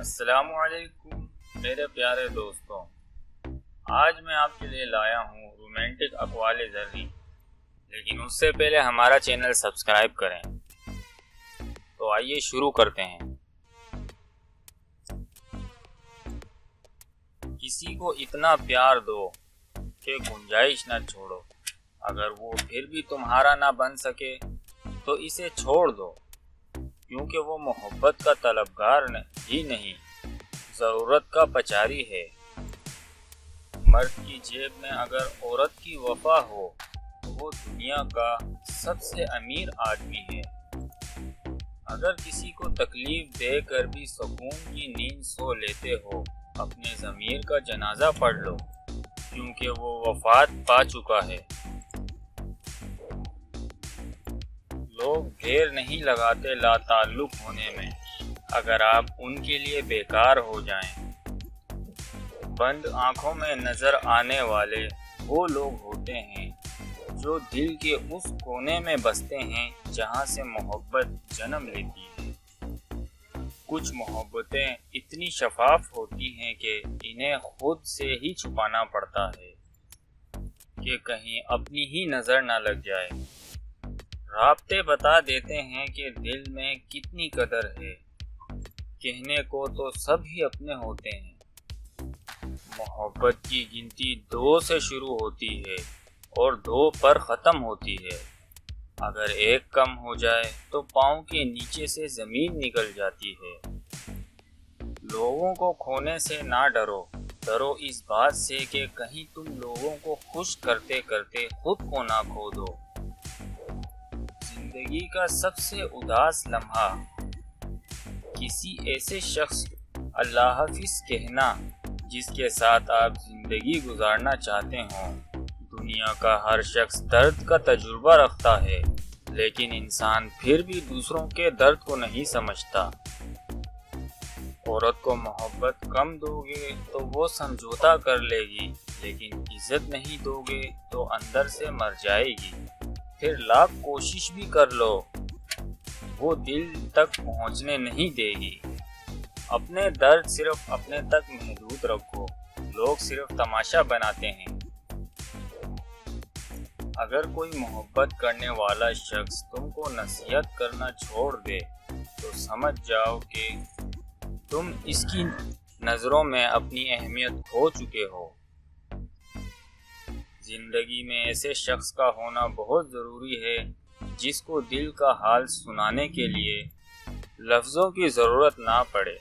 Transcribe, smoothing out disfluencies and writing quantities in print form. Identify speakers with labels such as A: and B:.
A: السلام علیکم میرے پیارے دوستوں، آج میں آپ کے لیے لایا ہوں رومانٹک اقوال زرعی، لیکن اس سے پہلے ہمارا چینل سبسکرائب کریں۔ تو آئیے شروع کرتے ہیں۔ کسی کو اتنا پیار دو کہ گنجائش نہ چھوڑو، اگر وہ پھر بھی تمہارا نہ بن سکے تو اسے چھوڑ دو، کیونکہ وہ محبت کا طلبگار ہی نہیں، ضرورت کا پچاری ہے۔ مرد کی جیب میں اگر عورت کی وفا ہو تو وہ دنیا کا سب سے امیر آدمی ہے۔ اگر کسی کو تکلیف دے کر بھی سکون کی نیند سو لیتے ہو، اپنے ضمیر کا جنازہ پڑھ لو، کیونکہ وہ وفات پا چکا ہے۔ لوگ دیر نہیں لگاتے لا تعلق ہونے میں، اگر آپ ان کے لیے بیکار ہو جائیں۔ بند آنکھوں میں نظر آنے والے وہ لوگ ہوتے ہیں جو دل کے اس کونے میں بستے ہیں جہاں سے محبت جنم لیتی ہے۔ کچھ محبتیں اتنی شفاف ہوتی ہیں کہ انہیں خود سے ہی چھپانا پڑتا ہے کہ کہیں اپنی ہی نظر نہ لگ جائے۔ رابطے بتا دیتے ہیں کہ دل میں کتنی قدر ہے، کہنے کو تو سب ہی اپنے ہوتے ہیں۔ محبت کی گنتی 2 سے شروع ہوتی ہے اور 2 پر ختم ہوتی ہے۔ اگر ایک کم ہو جائے تو پاؤں کے نیچے سے زمین نکل جاتی ہے۔ لوگوں کو کھونے سے نہ ڈرو، ڈرو اس بات سے کہ کہیں تم لوگوں کو خوش کرتے کرتے خود کو نہ کھو دو۔ زندگی کا سب سے اداس لمحہ کسی ایسے شخص اللہ حافظ کہنا جس کے ساتھ آپ زندگی گزارنا چاہتے ہوں۔ دنیا کا ہر شخص درد کا تجربہ رکھتا ہے، لیکن انسان پھر بھی دوسروں کے درد کو نہیں سمجھتا۔ عورت کو محبت کم دو گے تو وہ سمجھوتا کر لے گی، لیکن عزت نہیں دو گے تو اندر سے مر جائے گی۔ پھر لاکھ کوشش بھی کر لو، وہ دل تک پہنچنے نہیں دے گی۔ اپنے درد صرف اپنے تک محدود رکھو، لوگ صرف تماشا بناتے ہیں۔ اگر کوئی محبت کرنے والا شخص تم کو نصیحت کرنا چھوڑ دے تو سمجھ جاؤ کہ تم اس کی نظروں میں اپنی اہمیت کھو چکے ہو۔ زندگی میں ایسے شخص کا ہونا بہت ضروری ہے جس کو دل کا حال سنانے کے لیے لفظوں کی ضرورت نہ پڑے۔